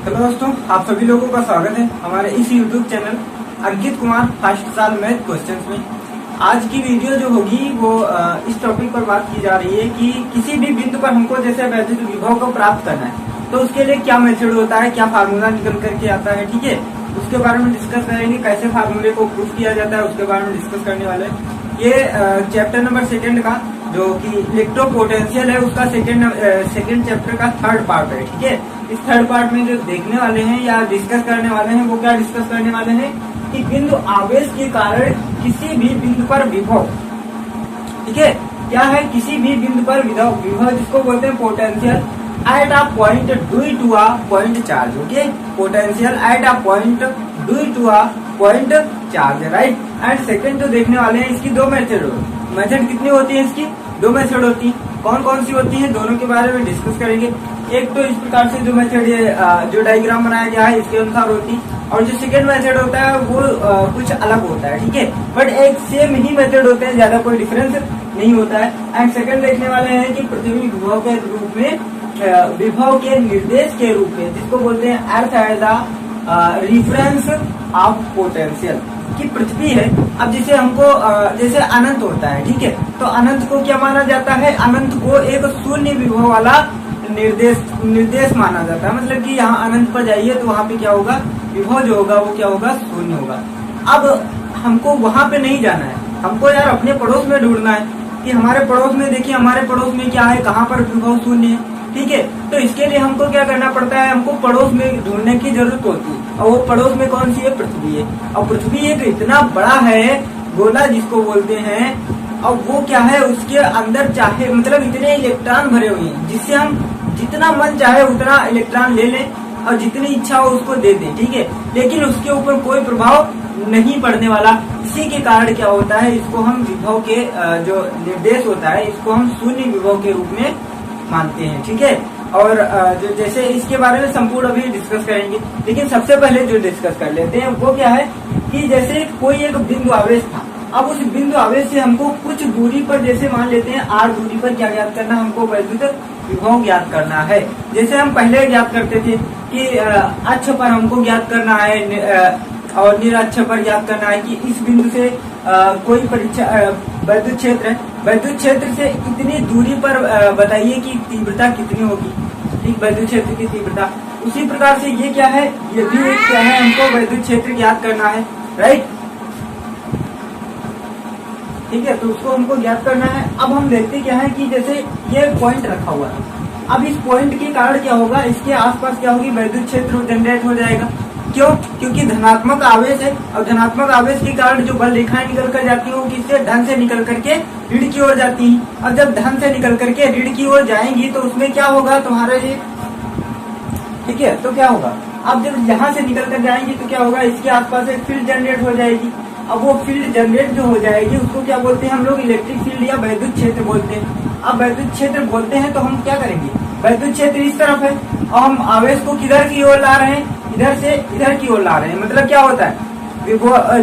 Hello दोस्तों, आप सभी लोगों का स्वागत है हमारे इस YouTube channel Ankit Kumar first साल मैथ क्वेश्चंस में। आज की वीडियो जो होगी वो इस टॉपिक पर बात की जा रही है कि किसी भी बिंदु पर हमको जैसे वैद्युत विभव को प्राप्त करना है तो उसके लिए क्या मेथड होता है, क्या फार्मूला निकल करके आता है। ठीक है, उसके बारे में डिस्कस करेंगे, कैसे फार्मूले को प्रूफ किया जाता है उसके बारे में डिस्कस करने वाले हैं। ये चैप्टर नंबर 2 का जो कि इलेक्ट्रोपोटेंशियल है उसका सेकेंड चैप्टर का 3rd पार्ट है। ठीक है, इस 3rd पार्ट में जो देखने वाले हैं या डिस्कस करने वाले हैं वो क्या डिस्कस करने वाले हैं कि बिंदु आवेश के कारण किसी भी बिंदु पर विभव, ठीक है, क्या है, किसी भी बिंदु पर विभव जिसको बोलते हैं potential at a point due to a point charge. Okay, potential at a point due to a point charge, right. And second जो देखने वाले हैं इसकी 2 मेथड कितनी होती है, इसकी 2 मेथड होती है। कौन कौन सी होती है दोनों के बारे में डिस्कस करेंगे। एक तो इस प्रकार से जो मेथड जो डायग्राम बनाया गया है इसके अनुसार होती है, और जो सेकंड मेथड होता है वो कुछ अलग होता है। ठीक है, बट एक सेम ही मेथड होते हैं, ज्यादा कोई डिफरेंस नहीं होता है। एंड सेकंड देखने वाले हैं कि पृथ्वी विभव के रूप में, विभव के निर्देश के रूप में, जिसको बोलते हैं earth as the reference of potential, की पृथ्वी है। अब जैसे हमको जैसे अनंत होता है, ठीक है, तो अनंत को क्या माना जाता है, अनंत को एक शून्य विभव वाला निर्देश माना जाता है। मतलब कि यहाँ अनंत पर जाइए तो वहाँ पे क्या होगा, विभव जो होगा वो क्या होगा, शून्य होगा। अब हमको वहाँ पे नहीं जाना है, हमको यार अपने पड़ोस में ढूंढना है कि हमारे पड़ोस में, देखिए हमारे पड़ोस में क्या है, कहाँ पर विभव शून्य है। ठीक है, तो इसके लिए हमको क्या करना पड़ता है, हमको पड़ोस में ढूंढने की जरूरत होती है। और वो पड़ोस में कौन सी है, पृथ्वी है। और पृथ्वी एक इतना बड़ा है गोला जिसको बोलते हैं, और वो क्या है, उसके अंदर चाहे मतलब इतने इलेक्ट्रॉन भरे हुए हैं जिससे हम जितना मन चाहे उतना इलेक्ट्रॉन ले लें और जितनी इच्छा हो उसको दे दें। ठीक है, लेकिन उसके ऊपर कोई प्रभाव नहीं पड़ने वाला। इसी के कारण क्या होता है, इसको हम विभव के जो निर्देश होता है इसको हम शून्य विभव के रूप में मानते हैं। ठीक है, और जो जैसे इसके बारे में संपूर्ण अभी डिस्कस करेंगे, लेकिन सबसे पहले जो डिस्कस कर लेते हैं वो क्या है कि जैसे कोई एक बिंदु आवेश था। अब उस बिंदु आवेश से हमको कुछ दूरी पर, जैसे मान लेते हैं r दूरी पर क्या ज्ञात करना है, हमको वैद्युत विभव ज्ञात करना है। जैसे हम पहले ज्ञात करते थे कि अक्ष पर हमको ज्ञात करना है और निरक्ष पर ज्ञात करना है कि इस बिंदु से कोई वैद्युत क्षेत्र है, वैद्युत क्षेत्र से इतनी दूरी पर बताइए कि तीव्रता कितनी होगी। ठीक, वैद्युत क्षेत्र की तीव्रता। उसी प्रकार से ये क्या है, ये भी क्या है, हमको वैद्युत क्षेत्र ज्ञात करना है, राइट। ठीक है, तो उसको हमको ज्ञात करना है। अब हम देखते क्या है कि जैसे ये पॉइंट रखा हुआ है, अब इस पॉइंट के कारण क्या होगा, इसके आसपास क्या होगी, वैद्युत क्षेत्र जनरेट हो जाएगा। क्यों, क्योंकि धनात्मक आवेश है, और धनात्मक आवेश के कारण जो बल रेखाएं निकल कर जाती है वो किससे, धन से निकल करके ऋण की ओर जाती है। और जब धन से निकल करके ऋण की ओर जाएंगी तो उसमें क्या होगा तुम्हारा ये, ठीक है, तो क्या होगा, अब जब यहाँ से निकल कर जाएंगी तो क्या होगा, इसके आसपास एक फील्ड जनरेट हो जाएगी। अब वो फील्ड जनरेट जो हो जाएगी उसको क्या बोलते हैं हम लोग, इलेक्ट्रिक फील्ड या वैद्युत क्षेत्र बोलते हैं। अब वैद्युत क्षेत्र बोलते हैं तो हम क्या करेंगे, वैद्युत क्षेत्र इस तरफ है और हम आवेश को किधर की ओर ला रहे हैं, इधर से इधर की ओर ला रहे हैं। मतलब क्या होता है,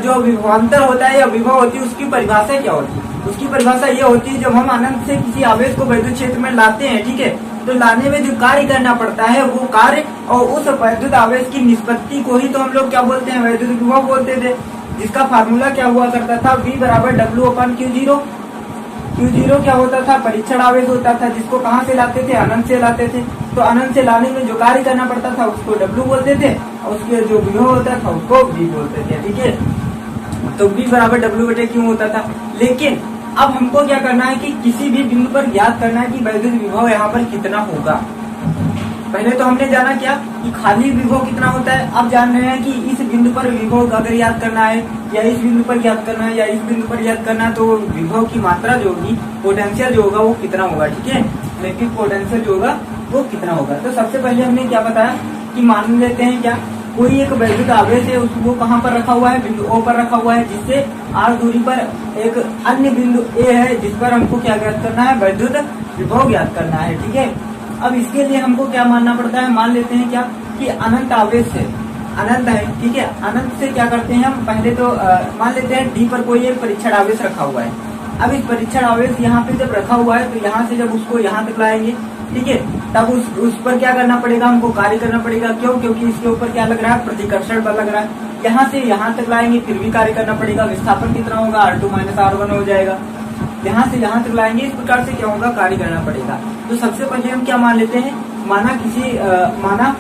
जो विभवांतर होता है या विभव होती है उसकी परिभाषा क्या होती है, उसकी परिभाषा ये होती है जब हम अनंत से किसी आवेश को वैद्युत क्षेत्र में लाते हैं, ठीक है, तो लाने में जो कार्य करना पड़ता है वो कार्य और उस वैद्युत आवेश की निष्पत्ति को ही तो हम लोग क्या बोलते हैं, वैद्युत विभव बोलते थे। जिसका फार्मूला क्या हुआ करता था, V बराबर W/Q0। Q0 क्या होता था, परीक्षण आवेश होता था, जिसको कहाँ से लाते थे, अनंत से लाते थे। तो अनंत से लाने में जो कार्य करना पड़ता था उसको W बोलते थे, और उसके जो विभव होता था उसको V बोलते थे। ठीक है, तो V बराबर W/Q होता था। लेकिन अब हमको क्या करना है कि किसी भी बिंदु पर ज्ञात करना है कि वैद्युत विभव यहाँ पर कितना होगा। पहले तो हमने जाना क्या कि खाली विभव कितना होता है, अब जान रहे हैं कि इस बिंदु पर विभव अगर याद करना है या इस बिंदु पर याद करना है या इस बिंदु पर याद करना है तो विभव की मात्रा जो होगी, पोटेंशियल जो होगा वो कितना होगा। ठीक है, इलेक्ट्रिक पोटेंशियल जो होगा वो कितना होगा। तो सबसे पहले हमने क्या बताया कि मान लेते हैं क्या, कोई एक वैद्युत आवेश है, उसको कहाँ पर रखा हुआ है, बिंदु O पर रखा हुआ है, जिससे r दूरी पर एक अन्य बिंदु A है जिस पर हमको क्या ज्ञात करना है, वैद्युत विभव ज्ञात करना है। ठीक है, अब इसके लिए हमको क्या मानना पड़ता है, मान लेते हैं क्या कि अनंत आवेश है, अनंत है। ठीक है, अनंत से क्या करते हैं हम, पहले तो मान लेते हैं D पर कोई एक परीक्षण आवेश रखा हुआ है। अब इस परीक्षण आवेश यहाँ पे जब रखा हुआ है तो यहाँ से जब उसको यहाँ तक लाएंगे ठीक है, तब उस पर क्या करना पड़ेगा, हमको कार्य करना पड़ेगा। क्यों? क्योंकि इसके ऊपर क्या लग रहा है, प्रतिकर्षण बल लग रहा है। यहाँ से यहाँ तक लाएंगे फिर भी कार्य करना पड़ेगा। विस्थापन कितना होगा, R2 - R1 हो जाएगा। यहाँ से यहाँ तक लाएंगे, इस प्रकार से क्या होगा, कार्य करना पड़ेगा। तो सबसे पहले हम क्या मान लेते हैं, माना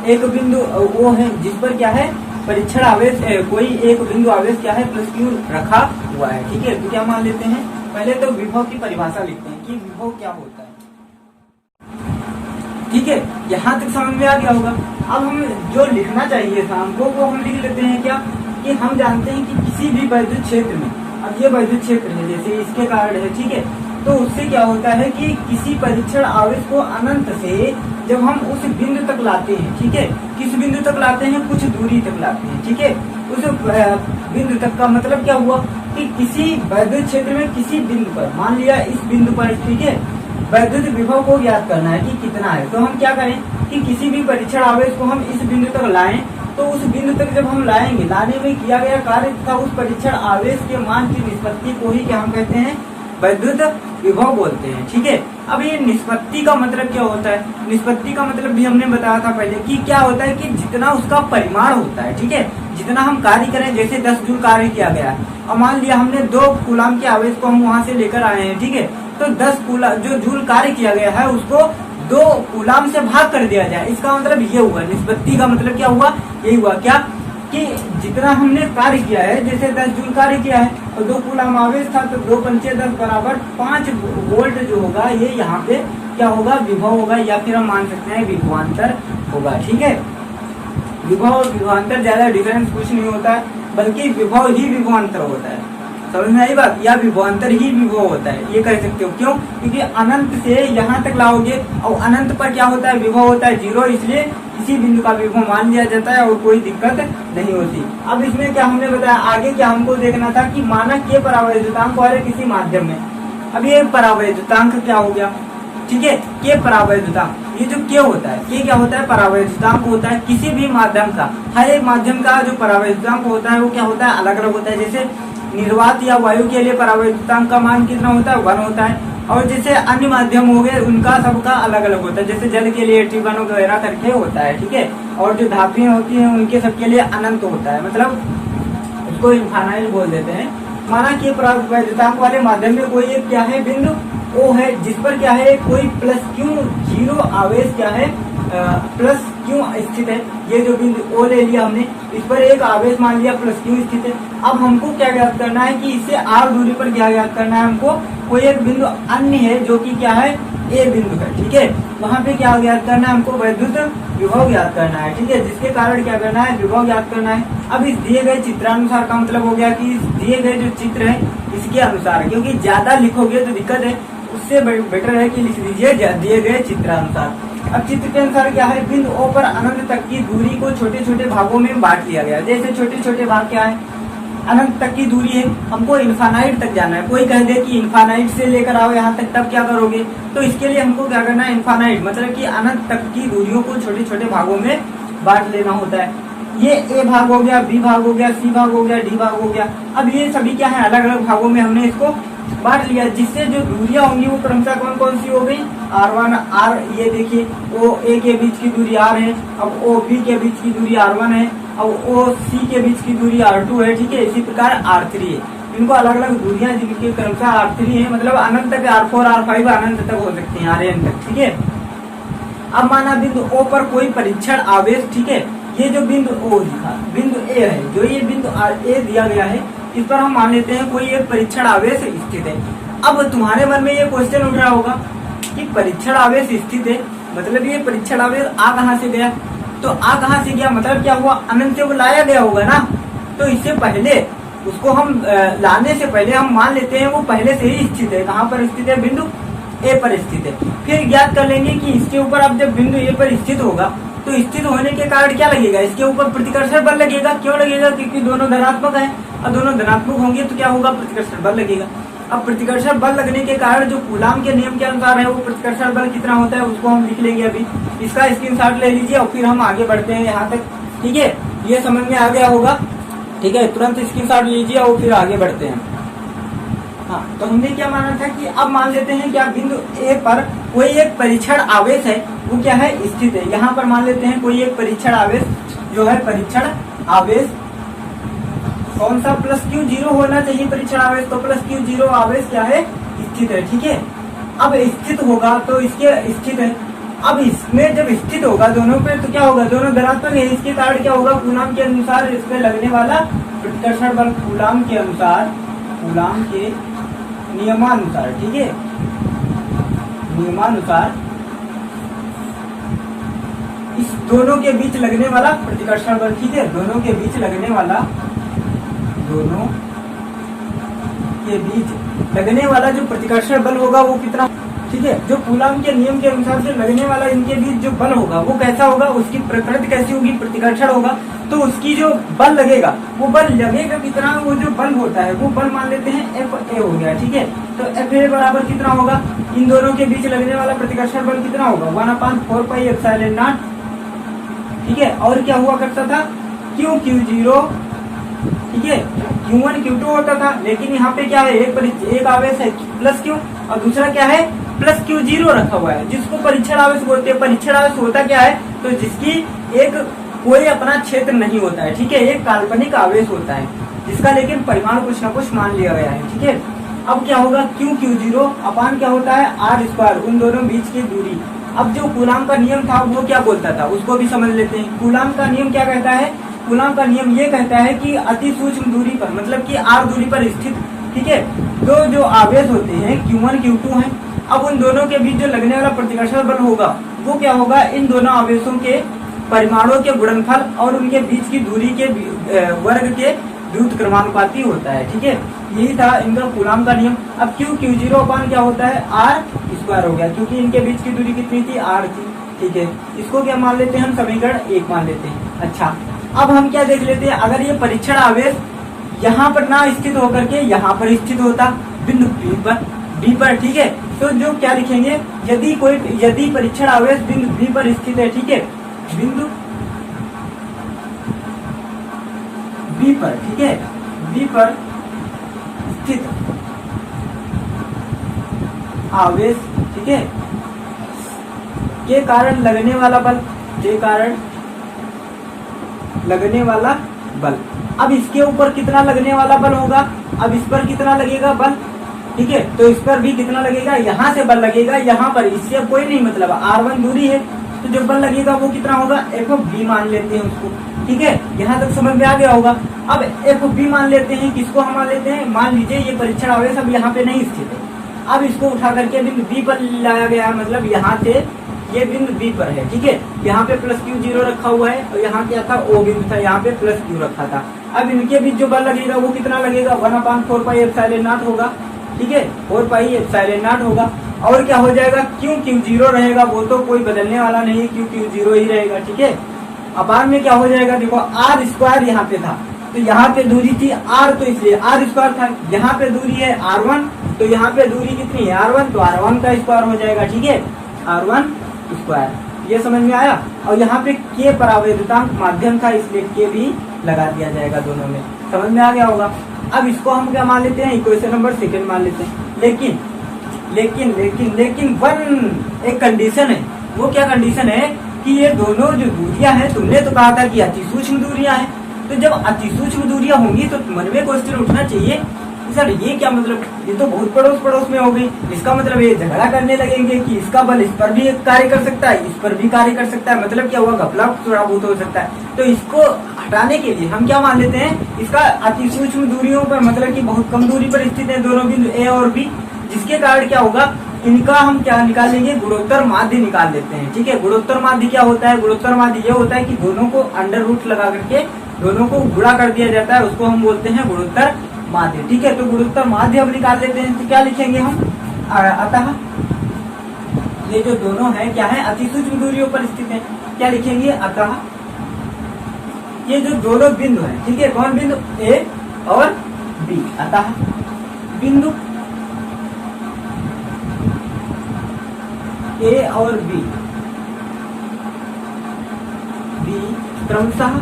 एक बिंदु वो है जिस पर क्या है, परीक्षण आवेश कोई एक बिंदु आवेश क्या है, +Q रखा हुआ है। ठीक है, तो क्या मान लेते हैं, पहले तो विभव की परिभाषा लिखते हैं कि विभव क्या होता है। ठीक है, यहाँ तक समझ में आ गया होगा। अब हम जो लिखना चाहिए था हमको वो हम लिख लेते हैं क्या, कि हम जानते हैं कि किसी भी वैद्युत क्षेत्र में, अब ये वैद्युत क्षेत्र है जैसे इसके कारण है, ठीक है, तो उससे क्या होता है कि किसी परीक्षण आवेश को अनंत से जब हम उस बिंदु तक लाते हैं, ठीक है, किस बिंदु तक लाते हैं, कुछ दूरी तक लाते हैं। ठीक है, उस बिंदु तक का मतलब क्या हुआ कि किसी वैद्युत क्षेत्र में किसी बिंदु पर, मान लिया इस बिंदु पर, ठीक है, वैद्युत विभव को ज्ञात करना है कि कितना है। तो हम क्या करें कि किसी भी परीक्षण आवेश को हम इस बिंदु तक लाएं, तो उस बिंदु तक जब हम लाएंगे, लाने में किया गया कार्य तथा उस परीक्षण आवेश के मान की निष्पत्ति को ही क्या हम कहते हैं, वैद्युत विभव बोलते हैं। ठीक है, अब ये निष्पत्ति का मतलब क्या होता है, निष्पत्ति का मतलब भी हमने बताया था पहले कि क्या होता है कि जितना उसका परिमाण होता है, ठीक है, जितना हम कार्य करें, जैसे 10 जूल कार्य किया गया है, और मान लिया हमने 2 कूलाम के आवेश को हम वहां से लेकर आए हैं, ठीक है, तो 10 कूलाम जो जूल कार्य किया गया है उसको 2 कूलाम से भाग कर दिया जाए। इसका मतलब ये हुआ, निष्पत्ति का मतलब क्या हुआ, यही हुआ क्या कि जितना हमने कार्य किया है, जैसे 10 जूल कार्य किया है और 2 कूलाम आवेश था, तो 2 × 5 = 10 बराबर 5 वोल्ट जो होगा, ये यहाँ पे क्या होगा, विभव होगा, या फिर हम मान सकते हैं विभवांतर होगा। ठीक है, विभव और विभवांतर ज्यादा डिफरेंस कुछ नहीं होता है, बल्कि विभव ही विभवांतर होता है। समझ में आई बात, या विभवांतर ही विभव होता है, ये कह सकते हो। क्यों? क्योंकि अनंत से यहाँ तक लाओगे और अनंत पर क्या होता है, विभव होता है 0, इसलिए इसी बिंदु का विभव मान लिया जाता है और कोई दिक्कत नहीं होती। अब इसमें क्या हमने बताया, आगे क्या हमको देखना था कि मानक के परावैद्युतांक वाले किसी माध्यम में, अब ये परावैद्युतांक क्या हो गया, ठीक है, के परावैद्युतांक, ये जो के होता है, के क्या होता है, परावैद्युतांक होता है। किसी भी माध्यम का, हर एक माध्यम का जो परावैद्युतांक होता है वो क्या होता है, अलग अलग होता है। जैसे निर्वात या वायु के लिए परावैद्युतांक का मान कितना होता है, 1 होता है, और जैसे अन्य माध्यम हो गए उनका सबका अलग अलग होता है। जैसे जल के लिए 81 वगैरह करके होता है, ठीक है, और जो धातुएं होती हैं उनके सबके लिए अनंत होता है, मतलब उसको इनफाइनाइट बोल देते हैं। माना कि परावैद्युतांक वाले माध्यम में कोई एक क्या है, बिंदु ओ है, जिस पर क्या है, कोई +Q 0 आवेश क्या है, +Q स्थित है। ये जो बिंदु ओ ले लिया हमने, इस पर एक आवेश मान लिया +Q स्थित है। अब हमको क्या ज्ञात करना है कि इससे r दूरी पर क्या ज्ञात करना है, हमको कोई एक बिंदु अन्य है जो कि क्या है, ए बिंदु है, ठीक है, वहां पे क्या ज्ञात करना है, हमको वैद्युत विभव ज्ञात करना है। ठीक है, जिसके कारण क्या करना है, विभव ज्ञात करना है। अब इस दिए गए चित्रानुसार का मतलब हो गया कि इस दिए गए जो चित्र है इसके अनुसार, क्योंकि ज्यादा लिखोगे तो दिक्कत है, उससे बेटर है कि लिख लीजिए दिए गए चित्रानुसार। अब चित्र के अनुसार क्या है, बिंदु ओ पर अनंत तक की दूरी को छोटे छोटे भागों में बांट लिया गया। जैसे छोटे छोटे भाग क्या है, अनंत तक की दूरी है, हमको इन्फानाइट तक जाना है। कोई कह दे कि इन्फानाइट से लेकर आओ यहाँ तक, तब क्या करोगे, तो इसके लिए हमको क्या करना है, इन्फानाइट मतलब कि अनंत तक की दूरियों को छोटे छोटे भागों में बांट लेना होता है। ये ए भाग हो गया, बी भाग हो गया, सी भाग हो गया, डी भाग हो गया। अब ये सभी क्या है, अलग अलग भागों में हमने इसको बांट लिया, जिससे जो दूरियां होंगी वो क्रमशः कौन कौन सी हो गई, R1 R, ये देखिए ओ ए के बीच की दूरी R है, अब ओ बी के बीच की दूरी R1 है, अब ओ सी के बीच की दूरी R2 है, ठीक है, इसी प्रकार R3 है। इनको अलग अलग दूरियां जिनकी क्रमशः R3 है, मतलब अनंत तक R4 R5 अनंत तक हो सकते हैं, Rn तक, ठीक है। अब माना बिंदु O पर कोई परीक्षण आवेश, ठीक है, ये जो बिंदु O दिखा, बिंदु A है, जो ये बिंदु A दिया गया है, इस पर हम मान लेते हैं कोई एक परीक्षण आवेश स्थित है। अब तुम्हारे मन में ये क्वेश्चन उठ रहा होगा कि परीक्षण आवेश स्थित है, मतलब ये परीक्षण आवेश आ कहाँ से गया, तो आ कहाँ से गया मतलब क्या हुआ, अनंत से वो लाया गया होगा ना। तो इससे पहले उसको हम लाने से पहले हम मान लेते हैं वो पहले से ही स्थित है। कहाँ पर स्थित है, बिंदु ए पर स्थित है। फिर ज्ञात कर लेंगे कि इसके ऊपर अब जब बिंदु ए पर स्थित होगा तो स्थित होने के कारण क्या लगेगा, इसके ऊपर प्रतिकर्षण बल लगेगा। क्यों लगेगा, क्योंकि दोनों धनात्मक है, और दोनों धनात्मक होंगे तो क्या होगा, प्रतिकर्षण बल लगेगा। अब प्रतिकर्षण बल लगने के कारण जो कूलाम के नियम के अनुसार है वो प्रतिकर्षण बल कितना होता है उसको हम लिख लेंगे। अभी इसका स्क्रीनशॉट ले लीजिए और फिर हम आगे बढ़ते हैं यहाँ तक, ठीक है, ये समझ में आ गया होगा, ठीक है, तुरंत स्क्रीनशॉट लीजिए और फिर आगे बढ़ते हैं। हाँ, तो हमने क्या माना था कि अब मान लेते हैं क्या बिंदु ए पर कोई एक परीक्षण आवेश है, वो क्या है, स्थित है। यहाँ पर मान लेते हैं कोई एक परीक्षण आवेश जो है, परीक्षण आवेश कौन सा, प्लस क्यू जीरो होना चाहिए परीक्षण आवेश, तो प्लस क्यू जीरो आवेश क्या है, स्थित है। ठीक है, अब स्थित होगा तो इसके स्थित है, अब इसमें जब स्थित होगा दोनों पे तो क्या होगा, दोनों धनात्मक है, इसके कारण क्या होगा, कूलाम के अनुसार इसमें लगने वाला प्रतिकर्षण बल कूलाम के अनुसार, कूलाम के नियमानुसार, ठीक है, नियमानुसार इस दोनों के बीच लगने वाला प्रतिकर्षण बल, ठीक है, दोनों के बीच लगने वाला, दोनों के बीच लगने वाला जो प्रतिकर्षण बल होगा वो कितना, ठीक है, जो कूलाम के नियम के अनुसार से लगने वाला इनके बीच जो बल होगा वो कैसा होगा, उसकी प्रकृति कैसी होगी, प्रतिकर्षण होगा, तो उसकी जो बल लगेगा वो बल लगेगा कितना, वो जो बल होता है वो बल मान लेते हैं एफ ए हो गया। ठीक है, तो एफ ए बराबर कितना होगा, इन दोनों के बीच लगने वाला प्रतिकर्षण बल कितना होगा, 1/4 पाई एप्सिलॉन नॉट। ठीक है, और क्या हुआ करता था, क्यू क्यू जीरो, ठीक है, Q1 Q2 होता था, लेकिन यहाँ पे क्या है, एक आवेश है प्लस क्यू और दूसरा क्या है प्लस क्यू जीरो रखा हुआ है, जिसको परीक्षण आवेश बोलते हैं। परीक्षण आवेश होता क्या है, तो जिसकी एक कोई अपना क्षेत्र नहीं होता है, ठीक है, एक काल्पनिक आवेश होता है जिसका लेकिन परिमाण कुछ न कुछ मान लिया गया है। ठीक है, अब क्या होगा, क्यू क्यू जीरो अपान क्या होता है, आर स्क्वायर, उन दोनों बीच की दूरी। अब जो कूलाम का नियम था वो क्या बोलता था, उसको भी समझ लेते हैं। कूलाम का नियम क्या कहता है, कूलाम का नियम ये कहता है कि अति सूक्ष्म दूरी पर, मतलब कि आर दूरी पर स्थित, ठीक है, दो जो आवेश होते हैं Q1 Q2 हैं, अब उन दोनों के बीच जो लगने वाला प्रतिकर्षण बल होगा वो क्या होगा, इन दोनों आवेशों के परिमाणों के गुणनफल और उनके बीच की दूरी के वर्ग के द्रुत क्रमानुपाती होता है। ठीक है, यही था इनका कूलाम का नियम। अब क्यू क्यू जीरो अपान क्या होता है, आर स्क्वायर हो गया, क्योंकि इनके बीच की दूरी कितनी थी, आर थी। ठीक है, इसको क्या मान लेते हैं हम, समीकरण 1 मान लेते हैं। अच्छा, अब हम क्या देख लेते हैं, अगर ये परीक्षण आवेश यहाँ पर ना स्थित होकर के यहाँ पर स्थित होता बिंदु बी पर, ठीक है, तो जो क्या लिखेंगे, यदि परीक्षण आवेश बिंदु बी पर स्थित है, ठीक है, बिंदु बी पर, ठीक है, बी पर स्थित आवेश, ठीक है, के कारण लगने वाला बल, के कारण लगने वाला बल, अब इसके ऊपर कितना लगने वाला बल होगा, अब इस पर कितना लगेगा बल, ठीक है, तो इस पर भी कितना लगेगा, यहाँ से बल लगेगा, यहाँ पर इससे अब कोई नहीं मतलब, R1 दूरी है, तो जो बल लगेगा वो कितना होगा, एफ बी मान लेते हैं उसको। ठीक है, यहाँ तक समझ में आ गया होगा। अब एफ बी मान लेते हैं, किसको हम मान लेते हैं, मान लीजिए ये परीक्षण आवेश अब यहाँ पे नहीं स्थित है, अब इसको उठा करके बिंदु बी पर लाया गया है, मतलब यहाँ से ये बिंदु बी पर है। ठीक है, यहाँ पे प्लस क्यू जीरो रखा हुआ है और यहाँ क्या था, ओ बिंदु था, यहाँ पे प्लस क्यू रखा था। अब इनके बीच जो बल लगेगा वो कितना लगेगा, 1/4 पाई एप्सिलॉन नॉट होगा। ठीक है, 4 पाई एप्सिलॉन नॉट होगा, और क्या हो जाएगा, क्यू क्यू जीरो रहेगा, वो तो कोई बदलने वाला नहीं है, क्यू क्यू जीरो ही रहेगा। ठीक है, अपान में क्या हो जाएगा, देखो आर स्क्वायर यहाँ पे था, तो यहाँ पे दूरी थी आर, तो इसलिए आर स्क्वायर था, यहाँ पे दूरी है R1, तो यहाँ पे दूरी कितनी है R1, तो R1 का स्क्वायर हो जाएगा। ठीक है, R1 स्क्वायर, ये समझ में आया। और यहाँ पे के परावैद्युतांक माध्यम था, इसलिए के भी लगा दिया जाएगा दोनों में, समझ में आ गया होगा। अब इसको हम क्या मान लेते हैं, इक्वेशन नंबर 2 मान लेते हैं। लेकिन लेकिन लेकिन लेकिन वन एक कंडीशन है, वो क्या कंडीशन है कि ये दोनों जो दूरियां हैं, तुमने तो कहा था कि अति सूक्ष्म दूरियां हैं, तो जब अति सूक्ष्म दूरियां होंगी तो मन में क्वेश्चन उठना चाहिए सर ये क्या मतलब, ये तो बहुत पड़ोस पड़ोस में हो गई, इसका मतलब ये झगड़ा करने लगेंगे कि इसका बल इस पर भी कार्य कर सकता है, इस पर भी कार्य कर सकता है, मतलब क्या हुआ, घपला थोड़ा बहुत हो सकता है। तो इसको हटाने के लिए हम क्या मान लेते हैं, इसका अति सूक्ष्म दूरियों पर, मतलब कि बहुत कम दूरी पर स्थित है दोनों बिंदु ए और बी, जिसके कारण क्या होगा, इनका हम क्या निकालेंगे, गुणोत्तर माध्य निकाल लेते हैं। ठीक है, गुणोत्तर माध्य क्या होता है, गुणोत्तर माध्य ये होता है कि दोनों को अंडर रूट लगा करके दोनों को गुणा कर दिया जाता है, उसको हम बोलते हैं गुणोत्तर माध्य। ठीक है, तो गुणोत्तर माध्य हम निकाल लेते हैं, तो क्या लिखेंगे हम, अतः ये जो दोनों है क्या है, अति सूक्ष्म दूरियों पर स्थित है, क्या लिखेंगे, अतः ये जो दोनों बिंदु है, ठीक है, कौन बिंदु, ए और बी, अतः बिंदु ए और बी क्रमशः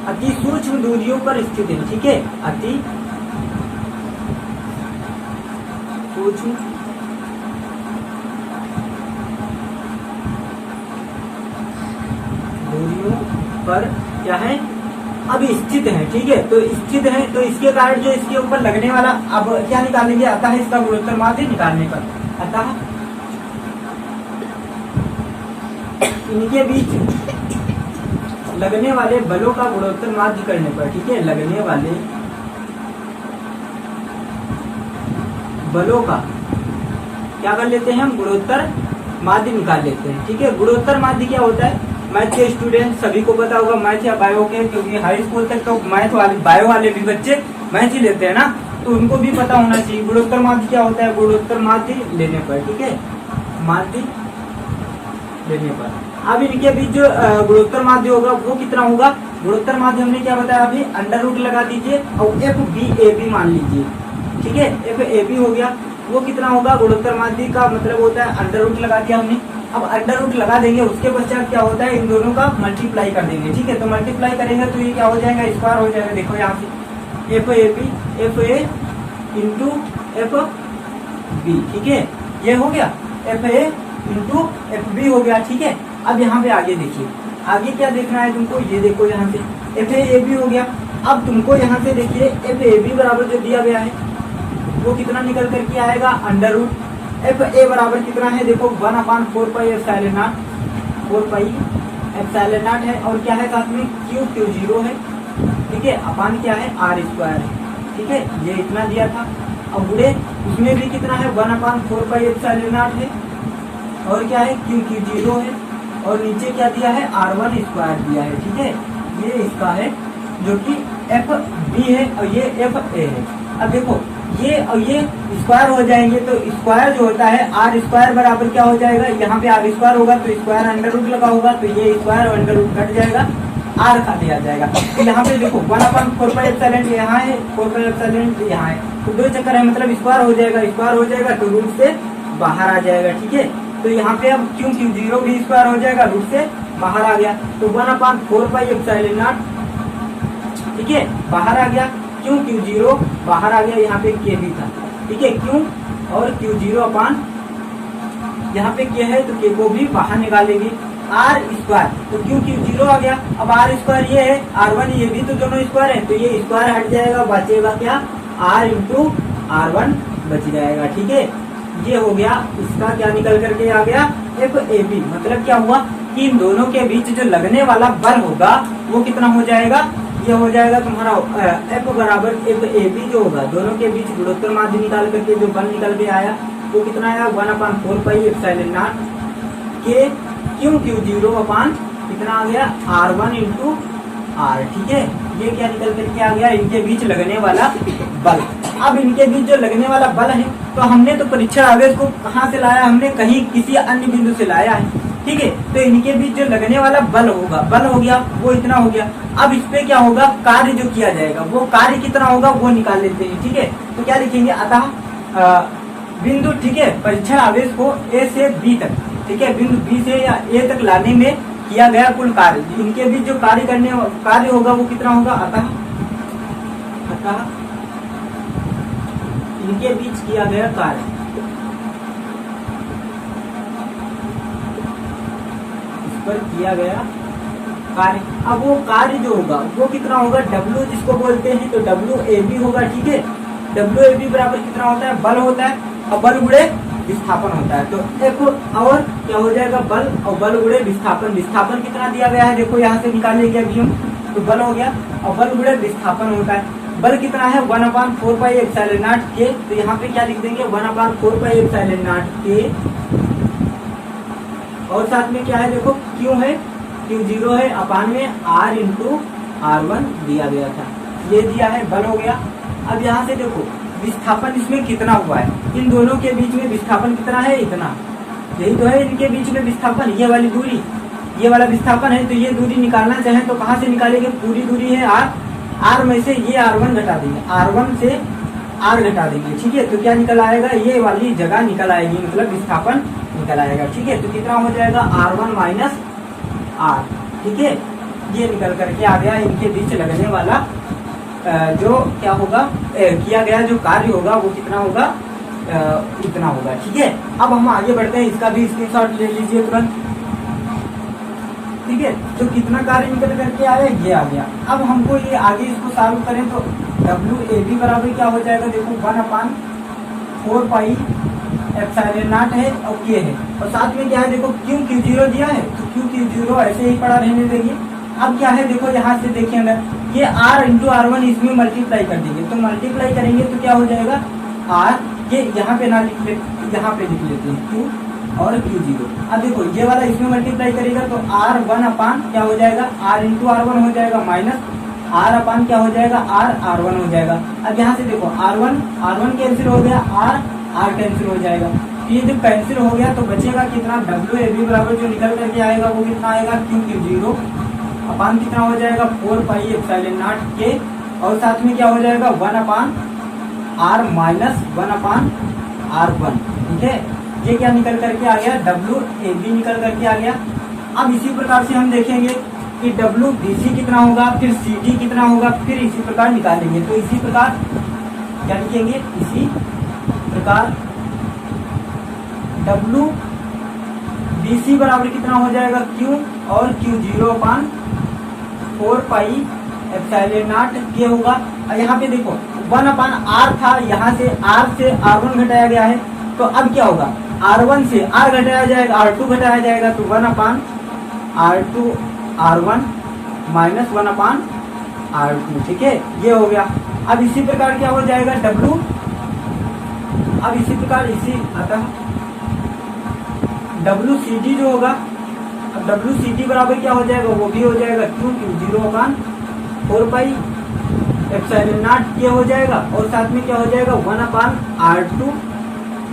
अति सूक्ष्म दूरियों पर स्थित है। ठीक है, अति कुछ दूरियों पर क्या है, अब स्थित है। ठीक है, तो स्थित है तो इसके कारण जो इसके ऊपर लगने वाला, अब क्या निकालेंगे, अतः इसका गुणोत्तर माध्य निकालने पर, अतः इनके बीच लगने वाले बलों का गुणोत्तर माध्य करने पर, ठीक है, लगने वाले बलों का क्या कर लेते हैं हम, गुणोत्तर माध्य निकाल लेते हैं। ठीक है, गुणोत्तर माध्य क्या होता है, मैथ के स्टूडेंट सभी को पता होगा, मैथ या बायो के, क्योंकि हाई स्कूल तक तो मैथ वाले बायो वाले भी बच्चे मैथ ही लेते हैं ना, तो उनको भी पता होना चाहिए गुणोत्तर माध्य क्या होता है। गुणोत्तर माध्य लेने पर, ठीक है, माध्य लेने पर अब इनके बीच जो गुणोत्तर माध्य होगा वो कितना होगा, गुणोत्तर माध्य हमने क्या बताया अभी, अंडर रूट लगा दीजिए और एफ बी ए बी मान लीजिए। ठीक है, एफ ए बी हो गया, वो कितना होगा, गुणोत्तर माध्य का मतलब होता है अंडर रूट लगा दिया हमने। अब अंडर रूट लगा देंगे, उसके पश्चात क्या होता है, इन दोनों का मल्टीप्लाई कर देंगे। ठीक है, तो मल्टीप्लाई करेंगे तो ये क्या हो जाएगा, स्क्वायर हो जाएगा। देखो यहाँ से F A B, F A into F B, ठीक है, ये हो गया F A into F B हो गया। ठीक है, अब यहाँ पे आगे देखिए, आगे क्या देखना है तुमको, ये देखो यहाँ से एफ ए बी हो गया। अब तुमको यहाँ से देखिए एफ ए बी बराबर जो दिया गया है वो कितना निकल करके आएगा, अंडर रूट एफ ए बराबर कितना है, देखो 1/4 pi epsilon not, 4 pi epsilon not है, और क्या है साथ में क्यू 0 है। ठीक है, अपान क्या है, आर स्क्वायर है। ठीक है, ये इतना दिया था। अब बुढ़े उसमें भी कितना है, 1/4 पाई एप्सिलॉन नॉट है, और क्या है क्यू 0 है, और नीचे क्या दिया है, R1 स्क्वायर दिया है। ठीक है, ये इसका है जो कि एफ बी है और ये एफ ए है। अब देखो ये और ये स्क्वायर हो जाएंगे, तो स्क्वायर जो होता है आर स्क्वायर बराबर क्या हो जाएगा, यहाँ पे आर स्क्वायर होगा तो स्क्वायर अंडर रूट लगा होगा, तो ये स्क्वायर और अंडर रूट कट जाएगा, आर खाली आ जाएगा। तो यहाँ पे देखो 1/4 पाई एप्सिलॉन यहाँ है, 4 पाई एप्सिलॉन यहाँ है, तो दो चक्कर है, मतलब स्क्वायर हो जाएगा, स्क्वायर हो जाएगा तो रूट से बाहर आ जाएगा। ठीक है, तो यहाँ पे अब क्यों क्यू 0 भी स्क्वायर हो जाएगा, रूट से बाहर आ गया, तो 1/4 पाई एप्सिलॉन नॉट, ठीक है, बाहर आ गया, क्यों क्यू 0 बाहर आ गया, यहाँ पे के भी था। ठीक है, क्यों और क्यू 0 अपान यहाँ पे के है तो के को भी बाहर निकालेंगे, आर स्क्वायर, तो क्यों क्यू 0 आ गया। अब आर स्क्वायर ये है, R1 ये भी तो दोनों स्क्वायर है, तो ये स्क्वायर हट जाएगा, बचेगा क्या, R इंटू R1 बच जाएगा। ठीक है, ये हो गया, इसका क्या निकल करके आ गया, एफ ए बी। मतलब क्या हुआ कि इन दोनों के बीच जो लगने वाला बल होगा वो कितना हो जाएगा, ये हो जाएगा तुम्हारा एफ बराबर एफ ए बी जो होगा, दोनों के बीच गुणोत्तर माध्य निकाल करके जो बल निकल के आया वो कितना आया, 1/4 पाई एप्सिलॉन नॉट के क्यू 0 अपान कितना आ गया, R1 इंटू आर। ठीक है, ये क्या निकल करके आ गया, इनके बीच लगने वाला बल। अब इनके बीच जो लगने वाला बल है, तो हमने तो परीक्षण आवेश को कहाँ से लाया, हमने कहीं किसी अन्य बिंदु से लाया है। ठीक है, तो इनके बीच जो लगने वाला बल होगा, बल हो गया वो इतना हो गया। अब इस पे क्या होगा, कार्य जो किया जाएगा वो कार्य कितना होगा वो निकाल लेते हैं। ठीक है, तो क्या लिखेंगे, अतः बिंदु, ठीक है, परीक्षण आवेश को ए से बी तक, ठीक है, बिंदु बी से या ए तक लाने में किया गया कुल कार्य, इनके बीच जो कार्य होगा वो कितना होगा, अतः इनके बीच किया गया कार्य, इस पर किया गया कार्य। अब वो कार्य जो होगा वो कितना होगा, W जिसको बोलते हैं, तो WAB होगा। ठीक है, WAB बराबर कितना होता है, बल होता है, और बल गुणे विस्थापन होता है, तो F और क्या हो जाएगा, बल और बल गुणे विस्थापन। विस्थापन कितना दिया गया है, देखो यहाँ से निकालेंगे अभी हम, तो बल हो गया और बल गुणे विस्थापन होता है। बल कितना है, 1/4 पाई एप्सिलॉन नॉट के, तो यहाँ पे क्या लिख देंगे, 1/4 पाई एप्सिलॉन नॉट के, और साथ में क्या है, देखो क्यों है, क्यू 0 है, अपान में R इंटू R1 दिया गया था, ये दिया है, बल हो गया। अब यहाँ से देखो विस्थापन इसमें कितना हुआ है, इन दोनों के बीच में विस्थापन कितना है, इतना, यही तो है इनके बीच में विस्थापन, ये वाली दूरी, ये वाला विस्थापन है। तो ये दूरी निकालना चाहे तो कहाँ से निकालेंगे, पूरी दूरी है R में से ये R1 घटा देंगे, R1 से R घटा देंगे। ठीक है, तो क्या निकल आएगा, ये वाली जगह निकल आएगी, मतलब विस्थापन निकल आएगा। ठीक है, तो कितना हो जाएगा, R1 माइनस R। ठीक है, ये निकल करके आ गया, इनके बीच लगने वाला जो क्या होगा, किया गया जो कार्य होगा वो कितना होगा, इतना होगा। ठीक है, अब हम आगे बढ़ते हैं, इसका भी स्क्रीनशॉट ले लीजिए तुरंत। ठीक है, तो कितना कार्य निकल करके आया, ये आ गया। अब हमको ये आगे इसको सॉल्व करें तो WAB बराबर क्या हो जाएगा, देखो 1/4 एप्सिलॉन नॉट है और K है, और साथ में क्या है देखो Q0 दिया है, तो Q0 ऐसे ही पड़ा रहने देंगे। अब क्या है देखो, यहाँ से देखिए अगर ये R इंटू R1 इसमें मल्टीप्लाई कर देंगे, तो मल्टीप्लाई करेंगे तो क्या हो जाएगा R, ये यहाँ पे ना लिख लेते, यहाँ पे लिख लेते हैं Q और Q0। अब देखो ये वाला इसमें मल्टीप्लाई करेगा तो R1 अपान क्या हो जाएगा, R इंटू R1 हो जाएगा, माइनस R अपान क्या हो जाएगा, R1 हो जाएगा। अब यहाँ से देखो R1 कैंसिल हो गया, R कैंसिल हो जाएगा। तो ये जब कैंसिल हो गया तो बचेगा कितना, WAB बराबर जो निकल करके आएगा वो कितना आएगा, Q0 अपान कितना हो जाएगा 4 एप्सिलॉन नॉट K, और साथ में क्या हो जाएगा 1/R माइनस 1/R1। ठीक है, ये क्या निकल करके आ गया, WAB निकल करके आ गया। अब इसी प्रकार से हम देखेंगे कि WBC कितना होगा, फिर CD कितना होगा, फिर इसी प्रकार निकालेंगे। तो इसी प्रकार क्या लिखेंगे, इसी प्रकार WBC बराबर कितना हो जाएगा, Q और Q0 upon 4 epsilon not K होगा। और यहाँ पे देखो 1/R था, यहाँ से R से R1 घटाया गया है, तो अब क्या होगा, R1 से R घटाया जाएगा, R2 घटाया जाएगा, तो 1/R2 R1 माइनस 1/R2। ठीक है, ये हो गया। अब इसी प्रकार क्या हो जाएगा अब इसी प्रकार इसी अतः WCD जो होगा, अब WCD बराबर क्या हो जाएगा, वो भी हो जाएगा Q0 upon 4 epsilon not K हो जाएगा, और साथ में क्या हो जाएगा 1/R2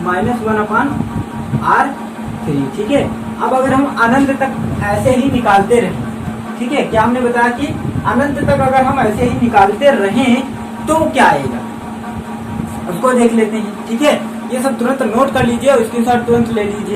माइनस 1/R3। ठीक है, अब अगर हम अनंत तक ऐसे ही निकालते रहे, ठीक है, क्या हमने बताया कि अनंत तक अगर हम ऐसे ही निकालते रहें तो क्या आएगा, उसको देख लेते हैं। ठीक है, ये सब तुरंत नोट कर लीजिए और स्क्रीनशॉट तुरंत ले लीजिए।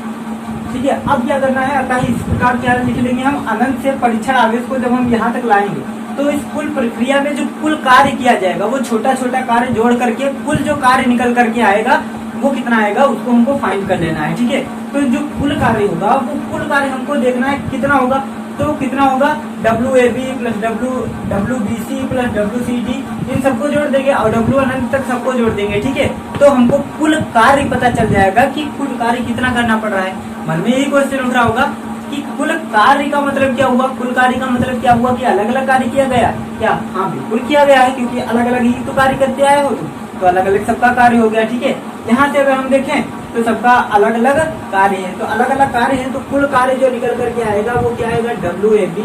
ठीक है, अब क्या करना है, अतः इस प्रकार क्या लिख लेंगे हम, अनंत से परीक्षण आवेश को जब हम यहाँ तक लाएंगे तो इस कुल प्रक्रिया में जो कुल कार्य किया जाएगा वो छोटा छोटा कार्य जोड़ करके कुल जो कार्य निकल करके आएगा वो कितना आएगा, उसको हमको फाइंड कर लेना है। ठीक है, तो जो कुल कार्य होगा वो कुल कार्य हमको देखना है कितना होगा, तो कितना होगा WAB plus WBC plus WCD, इन सबको जोड़ देंगे और W अनंत तक सबको जोड़ देंगे। ठीक है, तो हमको कुल कार्य पता चल जाएगा कि कुल कार्य कितना करना पड़ रहा है। मन में यही क्वेश्चन उठ रहा होगा कि कुल कार्य का मतलब क्या हुआ, कुल कार्य का मतलब क्या हुआ कि अलग अलग कार्य किया गया क्या, हाँ बिल्कुल किया गया है, क्योंकि अलग अलग ही तो कार्य करते आए हो तुम, तो अलग अलग सबका कार्य हो गया। ठीक है, यहाँ से अगर हम देखें तो सबका अलग अलग कार्य है, तो अलग अलग कार्य है, तो कुल कार्य जो निकल करके आएगा वो क्या आएगा, WAB।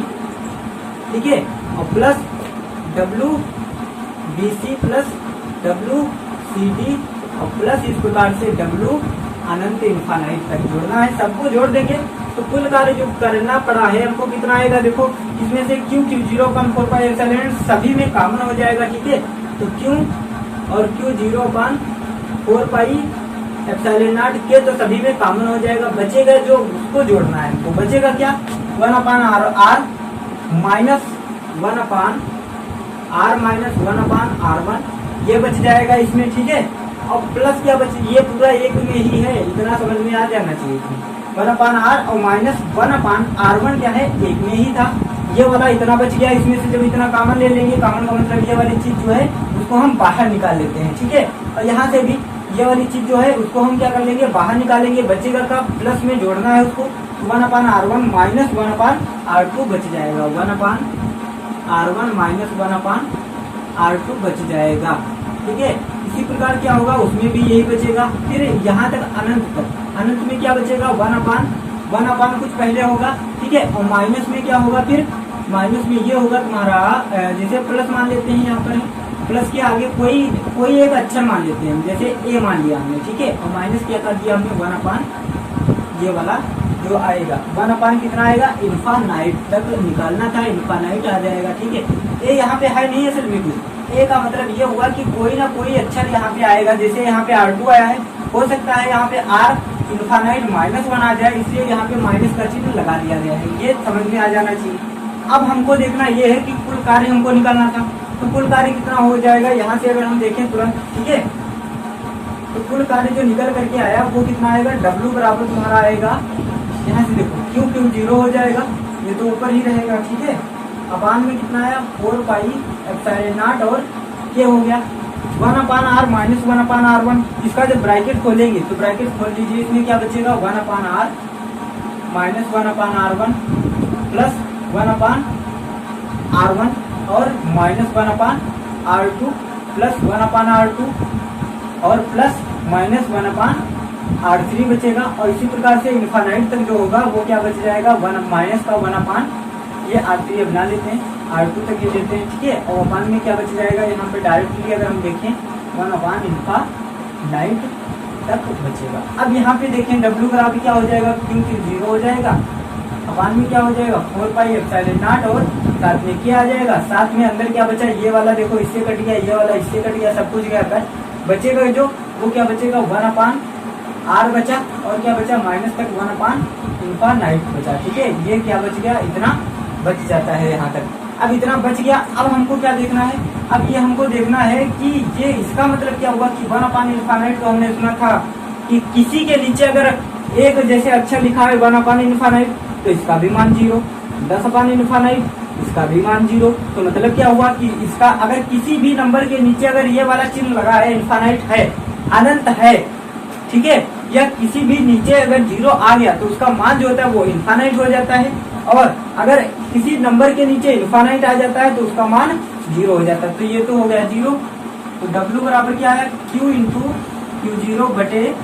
ठीक है, और प्लस WBC प्लस WCD और प्लस इस प्रकार से W अनंत इनफाइनाइट तक जोड़ना है, सबको जोड़ देंगे तो कुल कार्य जो करना पड़ा है हमको कितना आएगा, देखो इसमें से Q0 अपान 4 एप्सिलॉन सभी में कॉमन हो जाएगा। ठीक है, तो Q और Q0 upon 4 epsilon not K तो सभी में कॉमन हो जाएगा। बचेगा जो उसको जोड़ना है, तो बचेगा क्या 1/R minus 1/R minus 1/R1 ये बच जाएगा इसमें। ठीक है, और प्लस क्या बचे, ये पूरा एक में ही है, इतना समझ में आ जाना चाहिए। 1/R और माइनस 1/R1 क्या है, एक में ही था, ये वाला इतना बच गया। इसमें से जब इतना कॉमन ले लेंगे, कॉमन का मतलब ये वाली चीज जो है उसको हम बाहर निकाल लेते हैं। ठीक है, और यहाँ से भी ये वाली चीज जो है उसको हम क्या कर लेंगे, बाहर निकालेंगे। बचेगा का प्लस में जोड़ना है उसको, 1/R1 माइनस 1/R2 बच जाएगा, 1/R1 माइनस 1/R2 बच जाएगा। ठीक है, इसी प्रकार क्या होगा, उसमें भी यही बचेगा। फिर यहाँ तक अनंत तक, अनंत में क्या बचेगा 1/1 कुछ पहले होगा। ठीक है, और माइनस में क्या होगा, फिर माइनस में ये होगा तुम्हारा, जैसे प्लस मान लेते हैं, यहाँ पर प्लस के आगे कोई एक अक्षर मान लेते हैं, जैसे ए मान लिया हमने। ठीक है, और माइनस क्या कर दिया हमने 1/, ये वाला जो आएगा 1/ कितना आएगा, इनफाइनाइट तक निकालना था, इनफाइनाइट आ जाएगा। ठीक है, ये यहाँ पे है नहीं असल में कुछ, ए का मतलब ये हुआ कि कोई ना कोई अक्षर यहाँ पे आएगा। जैसे यहाँ पे R2 आया है, हो सकता है यहाँ पे R इनफाइनाइट -1 आ जाए, इसलिए यहाँ पे माइनस का चिन्ह लगा दिया गया है, ये समझ में आ जाना चाहिए। अब हमको देखना ये है कि कुल कार्य हमको निकालना था, तो कुल कार्य कितना हो जाएगा, यहाँ से अगर हम देखें तुरंत। ठीक है, तो कुल कार्य जो निकल करके आया वो कितना आएगा, W बराबर तुम्हारा आएगा, यहाँ से देखो क्यू 0 हो जाएगा, ये तो ऊपर ही रहेगा, ठीक है। अपान में कितना आया 4 पाई एप्सिलॉन नॉट और के हो गया 1/r माइनस 1/r1। इसका जब ब्रैकेट खोलेंगे तो ब्रैकेट खोल लीजिए, इसमें क्या बचेगा 1/r minus 1/r1 plus 1/r1 और माइनस 1/r2 प्लस 1/r2 और प्लस माइनस 1/r3 बचेगा। और इसी प्रकार से इनफाइनाइट तक जो होगा वो क्या बच जाएगा, 1 माइनस का 1/, ये R3 बना लेते हैं, R2 तक ये लेते हैं, ठीक है। और अपान में क्या बच जाएगा, यहाँ पे डायरेक्टली अगर हम देखें 1/इनफाइनाइट तक बचेगा। अब यहाँ पे देखें W बराबर क्या हो जाएगा, क्योंकि 0 हो जाएगा, अपान में क्या हो जाएगा 4 पाई एप्सिलॉन नॉट और साथ में क्या आ जाएगा, साथ में अंदर क्या बचा, ये वाला देखो इससे कट गया, ये वाला इससे कट गया, सब कुछ गया, बचेगा जो वो क्या बचेगा 1/r बचा और क्या बचा माइनस तक 1/इनफाइनाइट बचा, ठीक है। ये क्या बच गया, इतना बच जाता है यहाँ तक। अब इतना बच गया, अब हमको क्या देखना है, अब ये हमको देखना है कि ये इसका मतलब क्या हुआ कि 1/इनफाइनाइट तो हमने सुना था कि किसी के नीचे अगर एक जैसे अक्षर लिखा है 1/इनफाइनाइट तो इसका भी मान 0, 10/इनफाइनाइट इसका भी मान 0। तो मतलब क्या हुआ कि इसका अगर किसी भी नंबर के नीचे अगर ये वाला चिन्ह लगा है, इनफाइनाइट है, अनंत है, ठीक है, या किसी भी नीचे अगर 0 आ गया तो उसका मान जो होता है वो इनफाइनाइट हो जाता है। और अगर किसी नंबर के नीचे इनफाइनाइट आ जाता है तो उसका मान 0 हो जाता है। तो ये तो हो गया 0। तो W बराबर क्या है, Q इंटू Q0 बटे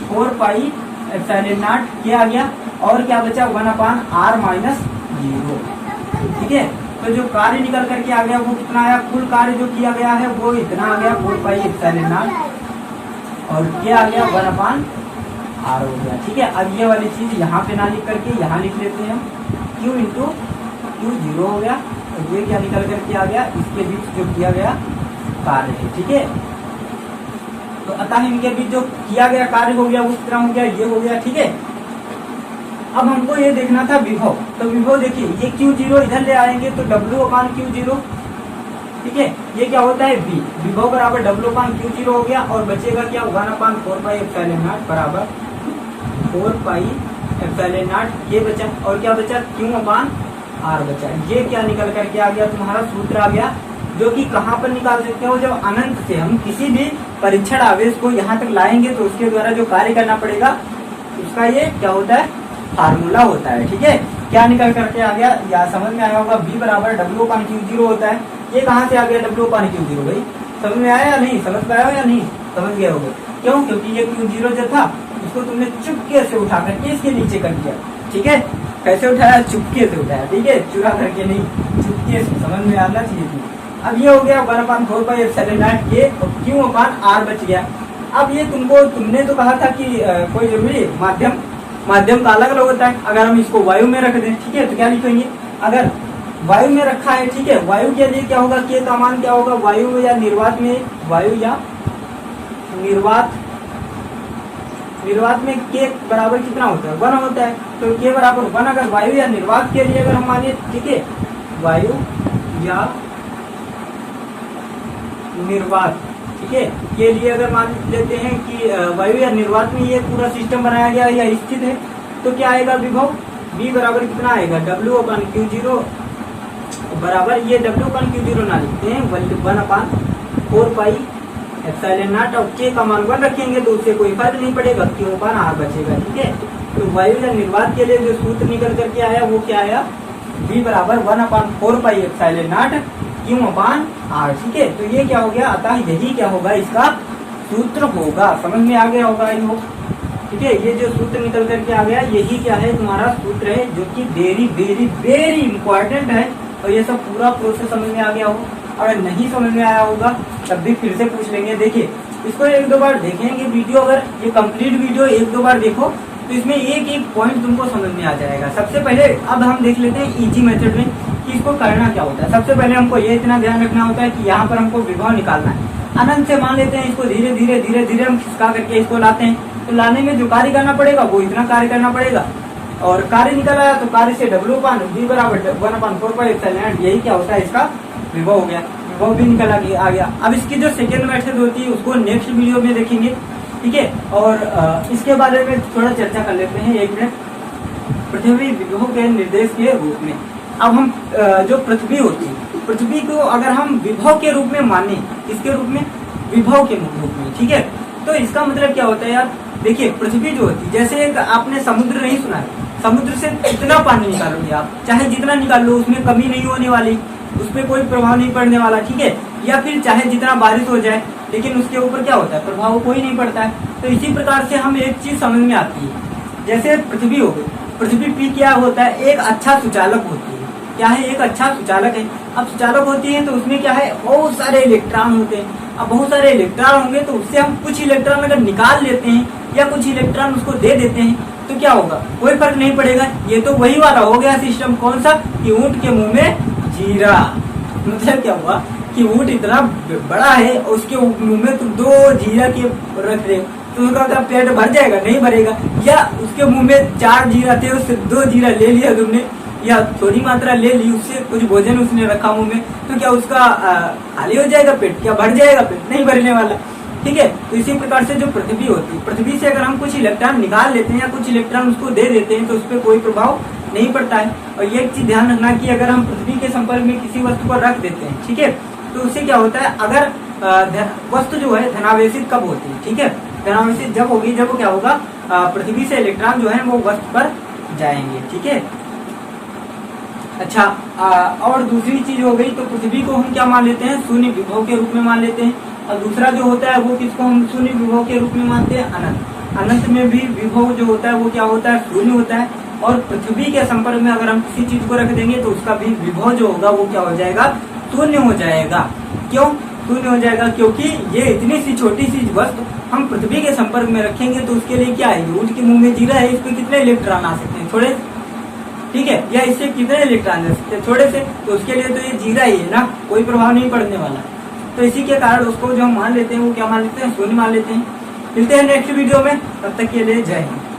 4 पाई एप्सिलॉन नॉट, क्या आ गया और क्या बचा 1/r माइनस 0, ठीक है। तो जो कार्य निकल करके आ गया वो कितना आया, कुल कार्य जो किया गया है वो इतना आ गया 4 पाई एप्सिलॉन नॉट और क्या आ गया 1/r हो गया, ठीक है। अब ये वाली चीज यहाँ पे ना लिख करके यहाँ लिख लेते हैं, Q इंटू Q0 हो गया और ये क्या निकल करके आ गया, इसके बीच जो किया गया कार्य है, ठीक है। तो अतः इनके बीच जो किया गया कार्य हो गया वो कितना हो गया, ये हो गया, ठीक है। अब हमको ये देखना था विभव, तो विभव देखिए ये Q0 इधर ले आएंगे तो W/Q0, ठीक है, ये क्या होता है V, विभव बराबर W/Q0 हो गया और बचेगा क्या 1/4 पाई एप्सिलॉन नॉट बराबर 4 पाई एप्सिलॉन नॉट, ये बचा और क्या बचा Q/r बचा। ये क्या निकल करके आ गया, तुम्हारा सूत्र आ गया, जो कि कहाँ पर निकाल सकते हो, जब अनंत से हम किसी भी परीक्षण आवेश को यहाँ तक लाएंगे तो उसके द्वारा जो कार्य करना पड़ेगा उसका ये क्या होता है, फार्मूला होता है, ठीक है। क्या निकल करके आ गया, या समझ में आया होगा, V बराबर W/Q0 होता है। ये कहाँ से आ गया W/Q0 भाई, समझ में आया या नहीं, समझ में आया या नहीं, समझ गए होगे, क्यों, क्योंकि ये Q0 जो था उसको तुमने चुपके से उठा करके इसके नीचे कर दिया, ठीक है। कैसे उठाया, चुपके से उठाया, ठीक है, चुरा करके नहीं, चुपके से, समझ में आना चाहिए थी। अब ये हो गया 1/4 पाई एप्सिलॉन नॉट, ये Q/r बच गया। अब ये तुमने तो कहा था कि कोई जरूरी माध्यम का अलग अलग होता है। अगर हम इसको वायु में रख दें, ठीक है, तो क्या लिखेंगे, अगर वायु में रखा है, ठीक है, वायु के लिए क्या होगा, के का मान क्या होगा, वायु या निर्वात में, वायु या निर्वात में के बराबर कितना होता है, 1 होता है। तो के बराबर 1 अगर वायु या निर्वात के लिए अगर हम माने, ठीक है, वायु या निर्वात, ठीक है, के लिए अगर मान लेते हैं कि वायु या निर्वात में ये पूरा सिस्टम बनाया गया या स्थित है, तो क्या आएगा विभव, V बराबर कितना आएगा W/Q0 बराबर, ये W/Q0 ना लिखते हैं 1/4 पाई एप्सिलॉन नॉट और के का मान 1 रखेंगे तो उससे कोई फर्क नहीं पड़ेगा, Q/r बचेगा, ठीक है। तो वायु या निर्वात के लिए जो सूत्र निकल करके आया वो क्या आया, V बराबर 1/4 पाई एप्सिलॉन नॉट Q/r, ठीक है। तो ये क्या हो गया, अतः यही क्या होगा, इसका सूत्र होगा, समझ में आ गया होगा ये, ठीक है। ये जो सूत्र निकल करके आ गया यही क्या है, तुम्हारा सूत्र है, जो कि वेरी वेरी वेरी इंपॉर्टेंट है। और ये सब पूरा प्रोसेस समझ में आ गया हो, अगर नहीं समझ में आया होगा तब भी फिर से पूछ लेंगे। देखिए इसको 1-2 बार देखेंगे वीडियो, अगर ये कंप्लीट वीडियो 1-2 बार देखो तो इसमें एक एक पॉइंट तुमको समझ में आ जाएगा। सबसे पहले अब हम देख लेते हैं इजी मेथड में कि इसको करना क्या होता है। सबसे पहले हमको ये इतना ध्यान रखना होता है कि यहाँ पर हमको विभव निकालना है। अनंत से मान लेते हैं इसको, धीरे धीरे धीरे धीरे हम खिसका करके इसको लाते हैं, तो लाने में जो कार्य करना पड़ेगा वो इतना कार्य करना पड़ेगा। और कार्य निकल आया तो कार्य से W/V बराबर 1/4 पाई एप्सिलॉन, यही क्या होता है, इसका विभव हो गया, विभव भी निकल आ गया। अब इसकी जो सेकेंड मेथड होती है उसको नेक्स्ट वीडियो में देखेंगे। ठीक है। और इसके बारे में थोड़ा चर्चा कर लेते हैं 1 मिनट। पृथ्वी विभव के निर्देश के रूप में, अब हम जो पृथ्वी होती है, पृथ्वी को अगर हम विभव के रूप में माने, किसके रूप में, विभव के रूप में, ठीक है। तो इसका मतलब क्या होता है यार, देखिए पृथ्वी जो होती है, जैसे एक आपने समुद्र नहीं सुना है, समुद्र से कितना पानी निकालोगे आप, चाहे जितना निकाल लो उसमें कमी नहीं होने वाली, उस पर कोई प्रभाव नहीं पड़ने वाला, ठीक है। या फिर चाहे जितना बारिश हो जाए, लेकिन उसके ऊपर क्या होता है, प्रभाव कोई नहीं पड़ता है। तो इसी प्रकार से हम एक चीज समझ में आती है, जैसे पृथ्वी हो गई, पृथ्वी भी क्या होता है, एक अच्छा सुचालक होती है। क्या है, एक अच्छा सुचालक है। अब सुचालक होती है तो उसमें क्या है, बहुत सारे इलेक्ट्रॉन होते हैं। अब बहुत सारे इलेक्ट्रॉन होंगे तो उससे हम कुछ इलेक्ट्रॉन अगर निकाल लेते हैं या कुछ इलेक्ट्रॉन उसको दे देते हैं तो क्या होगा, कोई फर्क नहीं पड़ेगा। ये तो वही वाला हो गया सिस्टम, कौन सा, कि ऊंट के मुंह में जीरा। मतलब क्या हुआ कि ऊंट इतना बड़ा है, उसके मुंह में तुम 2 जीरा के रख रहे हो तो उसका पेट भर जाएगा, नहीं भरेगा। या उसके मुंह में 4 जीरा थे, उससे 2 जीरा ले लिया तुमने, या थोड़ी मात्रा ले ली, उससे कुछ भोजन उसने रखा मुंह में, तो क्या उसका खाली हो जाएगा पेट, क्या भर जाएगा पेट, नहीं भरने वाला, ठीक है। तो इसी प्रकार से जो पृथ्वी होती है, पृथ्वी से अगर हम कुछ इलेक्ट्रॉन निकाल लेते हैं या कुछ इलेक्ट्रॉन उसको दे देते हैं तो उस पर कोई प्रभाव नहीं पड़ता है। और ये एक चीज ध्यान रखना कि अगर हम पृथ्वी के संपर्क में किसी वस्तु को रख देते हैं, ठीक है, तो उससे क्या होता है, अगर वस्तु जो है धनावेशित कब होती है, ठीक है, धनावेशित जब होगी जब क्या होगा, पृथ्वी से इलेक्ट्रॉन जो है वो वस्तु पर जाएंगे, ठीक है। अच्छा, और दूसरी चीज हो गई, तो पृथ्वी को हम क्या मान लेते हैं, शून्य विभव के रूप में मान लेते हैं। और दूसरा जो होता है वो किसको हम शून्य विभव के रूप में मानते हैं, अनंत। अनंत में भी विभव जो होता है वो क्या होता है, शून्य होता है। और पृथ्वी के संपर्क में अगर हम किसी चीज को रख देंगे तो उसका भी विभव जो होगा वो क्या हो जाएगा, शून्य हो जाएगा। क्यों शून्य हो जाएगा, क्योंकि ये इतनी सी छोटी सी वस्तु हम पृथ्वी के संपर्क में रखेंगे तो उसके लिए क्या है, ऊंट के मुंह में जीरा है, इस पे कितने इलेक्ट्रॉन आ सकते हैं, थोड़े, ठीक है। या इससे कितने इलेक्ट्रॉन आ सकते हैं, थोड़े से, तो उसके लिए तो ये जीरा ही है ना, कोई प्रभाव नहीं पड़ने वाला। तो इसी के कारण उसको जो हम मान लेते हैं वो क्या मान लेते हैं, शून्य मान लेते हैं। मिलते हैं नेक्स्ट वीडियो में, तब तक के लिए जय हिंद।